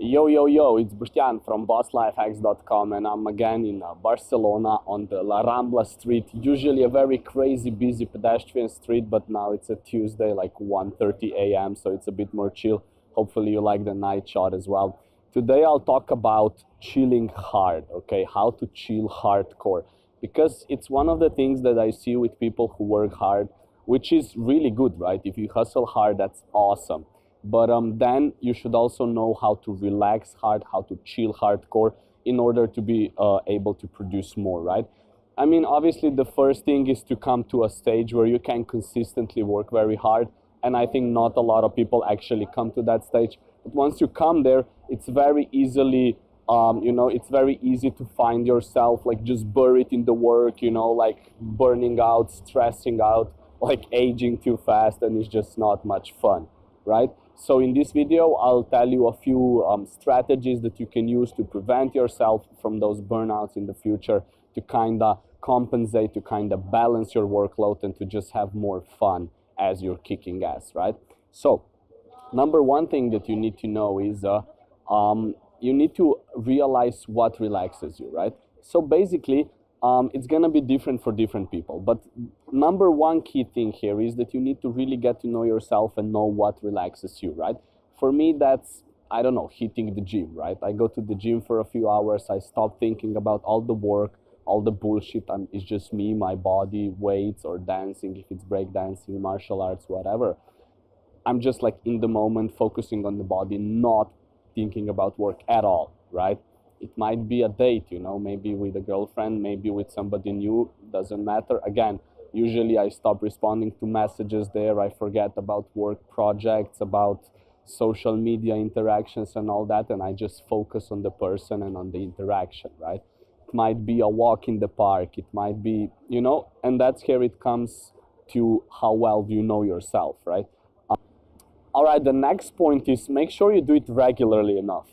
Yo, it's Brian from Bosslifehacks.com, and I'm again in Barcelona on the La Rambla street. Usually a very crazy, busy pedestrian street, but now it's a Tuesday, like 1:30 a.m., so it's a bit more chill. Hopefully you like the night shot as well. Today I'll talk about chilling hard, okay? How to chill hardcore, because it's one of the things that I see with people who work hard, which is really good, right? If you hustle hard, that's awesome. But then you should also know how to relax hard, how to chill hardcore in order to be able to produce more, right? I mean, obviously the first thing is to come to a stage where you can consistently work very hard. And I think not a lot of people actually come to that stage. But once you come there, it's very easily, it's very easy to find yourself like just buried in the work, like burning out, stressing out, like aging too fast, and it's just not much fun, right? So in this video, I'll tell you a few strategies that you can use to prevent yourself from those burnouts in the future, to kind of compensate, to kind of balance your workload, and to just have more fun as you're kicking ass, right? So number one thing that you need to know is you need to realize what relaxes you, right? So basically, it's going to be different for different people. But number one key thing here is that you need to really get to know yourself and know what relaxes you, right? For me, that's, I don't know, hitting the gym, right? I go to the gym for a few hours. I stop thinking about all the work, all the bullshit. It's just me, my body, weights, or dancing, if it's breakdancing, martial arts, whatever. I'm just like in the moment, focusing on the body, not thinking about work at all, right? It might be a date, maybe with a girlfriend, maybe with somebody new, doesn't matter. Again, usually I stop responding to messages there. I forget about work projects, about social media interactions and all that, and I just focus on the person and on the interaction, right? It might be a walk in the park, it might be, and that's here it comes to how well do you know yourself, right? All right, the next point is make sure you do it regularly enough.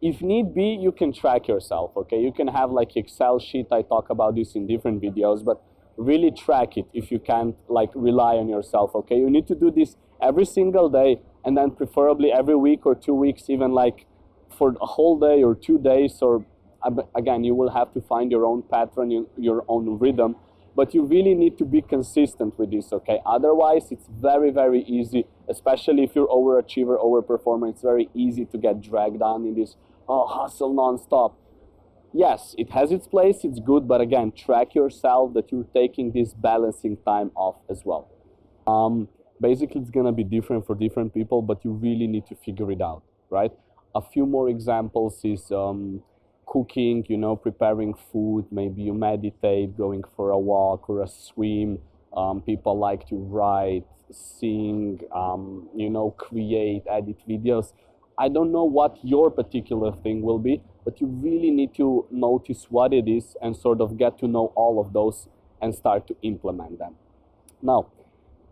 If need be, you can track yourself, okay? You can have like Excel sheet. I talk about this in different videos, but really track it if you can't like rely on yourself, okay? You need to do this every single day, and then preferably every week or 2 weeks, even like for a whole day or 2 days, or again, you will have to find your own pattern, your own rhythm, but you really need to be consistent with this, okay? Otherwise, it's very, very easy, especially if you're overachiever, overperformer, it's very easy to get dragged down in this hustle non-stop. Yes, it has its place, it's good, but again, track yourself that you're taking this balancing time off as well. Basically, it's gonna be different for different people, but you really need to figure it out, right? A few more examples is cooking, preparing food, maybe you meditate, going for a walk or a swim. People like to write, sing, create, edit videos. I don't know what your particular thing will be, but you really need to notice what it is and sort of get to know all of those and start to implement them. Now,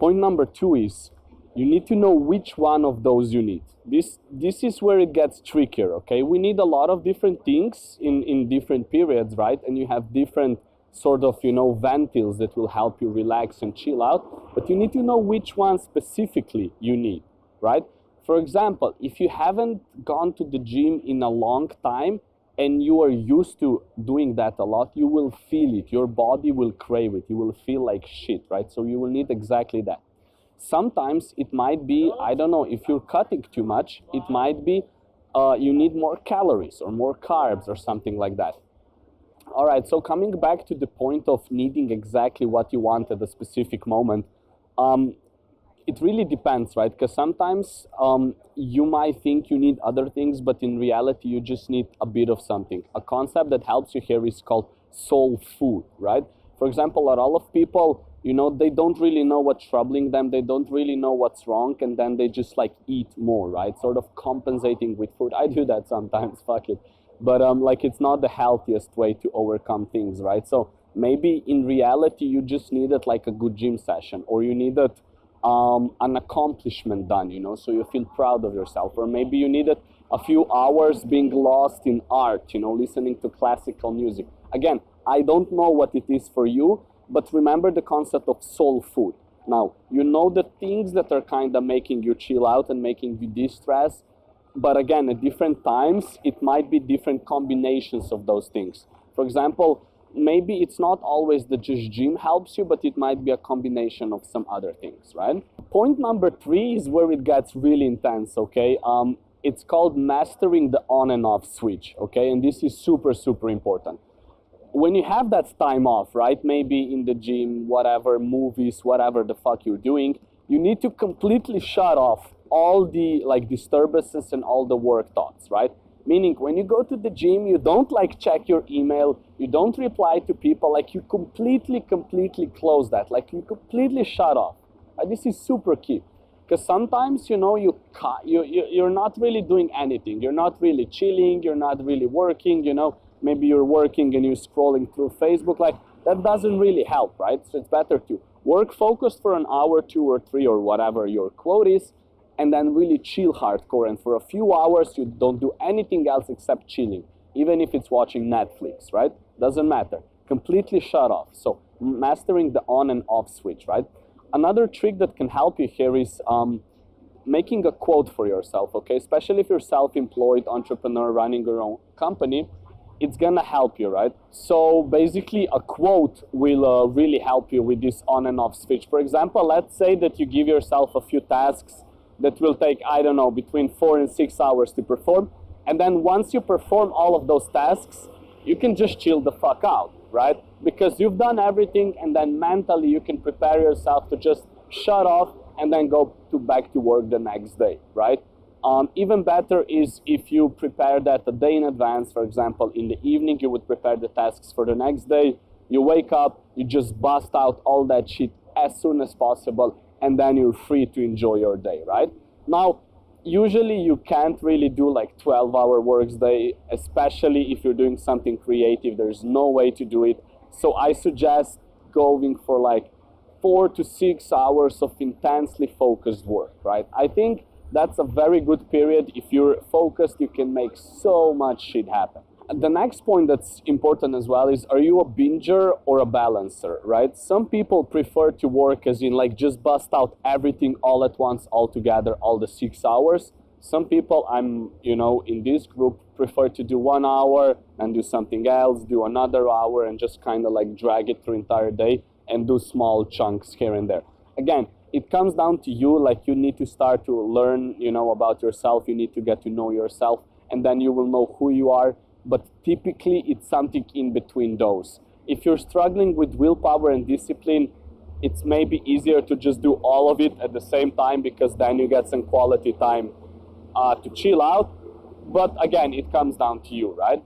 point number 2 is you need to know which one of those you need. This is where it gets trickier, okay? We need a lot of different things in different periods, right? And you have different sort of, ventils that will help you relax and chill out, but you need to know which one specifically you need, right? For example, if you haven't gone to the gym in a long time and you are used to doing that a lot, you will feel it. Your body will crave it. You will feel like shit, right? So you will need exactly that. Sometimes it might be, I don't know, if you're cutting too much, it might be you need more calories or more carbs or something like that. All right, so coming back to the point of needing exactly what you want at a specific moment, it really depends, right? Because sometimes you might think you need other things, but in reality, you just need a bit of something. A concept that helps you here is called soul food, right? For example, a lot of people, they don't really know what's troubling them. They don't really know what's wrong. And then they just like eat more, right? Sort of compensating with food. I do that sometimes, fuck it. But like it's not the healthiest way to overcome things, right? So maybe in reality, you just needed like a good gym session, or you needed an accomplishment done, so you feel proud of yourself. Or maybe you needed a few hours being lost in art, listening to classical music. Again, I don't know what it is for you, but remember the concept of soul food. Now, the things that are kind of making you chill out and making you de-stress, but again, at different times, it might be different combinations of those things. For example, maybe it's not always that just gym helps you, but it might be a combination of some other things, right? Point number 3 is where it gets really intense, okay? It's called mastering the on and off switch, okay? And this is super, super important. When you have that time off, right? Maybe in the gym, whatever, movies, whatever the fuck you're doing, you need to completely shut off all the like disturbances and all the work thoughts, right? Meaning when you go to the gym, you don't like check your email, you don't reply to people, like you completely close that, like you completely shut off. This is super key. Because sometimes, you know, you're not really doing anything. You're not really chilling, you're not really working, you know, maybe you're working and you're scrolling through Facebook, like that doesn't really help, right? So it's better to work focused for an hour, 2 or 3 or whatever your quote is, and then really chill hardcore. And for a few hours, you don't do anything else except chilling, even if it's watching Netflix, right? Doesn't matter. Completely shut off. So mastering the on and off switch, right? Another trick that can help you here is making a quote for yourself, okay? Especially if you're self-employed entrepreneur running your own company, it's gonna help you, right? So basically a quote will really help you with this on and off switch. For example, let's say that you give yourself a few tasks that will take, I don't know, between 4 and 6 hours to perform. And then once you perform all of those tasks, you can just chill the fuck out, right? Because you've done everything, and then mentally you can prepare yourself to just shut off and then go back to work the next day, right? Even better is if you prepare that a day in advance. For example, in the evening you would prepare the tasks for the next day. You wake up, you just bust out all that shit as soon as possible, and then you're free to enjoy your day, right? Now, usually you can't really do like 12-hour work day, especially if you're doing something creative. There's no way to do it. So I suggest going for like 4 to 6 hours of intensely focused work, right? I think that's a very good period. If you're focused, you can make so much shit happen. The next point that's important as well is, are you a binger or a balancer, right? Some people prefer to work as in like just bust out everything all at once, all together, all the 6 hours. Some people, you know, in this group, prefer to do 1 hour and do something else, do another hour, and just kind of like drag it through entire day and do small chunks here and there. Again, it comes down to you. Like, you need to start to learn, you know, about yourself. You need to get to know yourself, and then you will know who you are. But typically it's something in between those. If you're struggling with willpower and discipline, it's maybe easier to just do all of it at the same time, because then you get some quality time to chill out. But again, it comes down to you, right?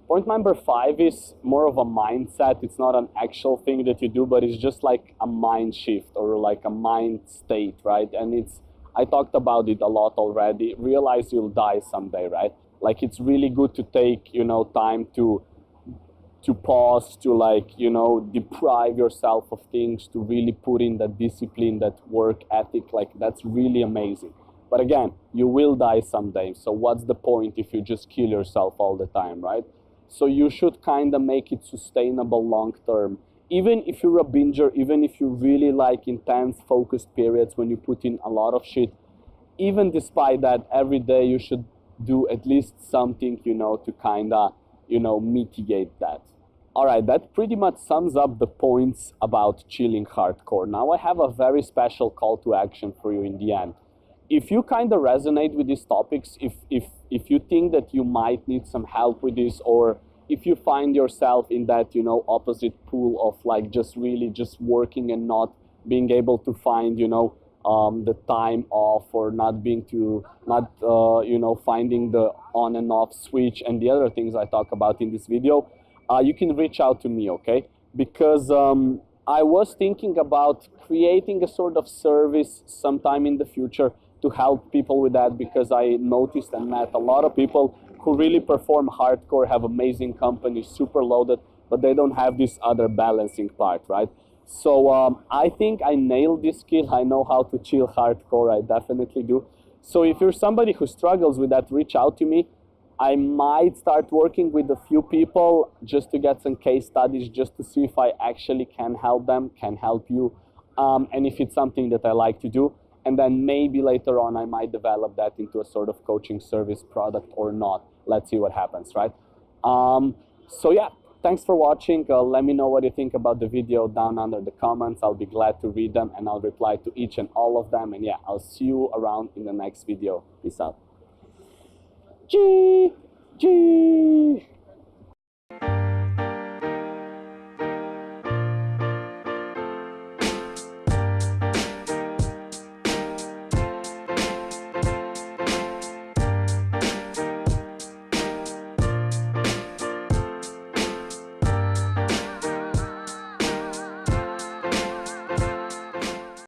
Point number 5 is more of a mindset. It's not an actual thing that you do, but it's just like a mind shift or like a mind state, right? And I talked about it a lot already. Realize you'll die someday, right? Like, it's really good to take, you know, time to pause, to like, you know, deprive yourself of things, to really put in that discipline, that work ethic. Like, that's really amazing. But again, you will die someday. So what's the point if you just kill yourself all the time, right? So you should kind of make it sustainable long term. Even if you're a binger, even if you really like intense focused periods when you put in a lot of shit, even despite that, every day you should do at least something, you know, to kind of, you know, mitigate that. All right, that pretty much sums up the points about chilling hardcore. Now I have a very special call to action for you in the end. If you kind of resonate with these topics, if you think that you might need some help with this, or if you find yourself in that, you know, opposite pool of like just really just working and not being able to find, you know, the time off, or you know, finding the on and off switch and the other things I talk about in this video, you can reach out to me, okay? Because I was thinking about creating a sort of service sometime in the future to help people with that, because I noticed and met a lot of people who really perform hardcore, have amazing companies, super loaded, but they don't have this other balancing part, right? So I think I nailed this skill. I know how to chill hardcore, I definitely do. So if you're somebody who struggles with that, reach out to me. I might start working with a few people just to get some case studies, just to see if I actually can help them, can help you, and if it's something that I like to do. and then maybe later on I might develop that into a sort of coaching service product or not. Let's see what happens, right? So yeah, thanks for watching. Let me know what you think about the video down under the comments. I'll be glad to read them, and I'll reply to each and all of them. And yeah, I'll see you around in the next video. Peace out. G.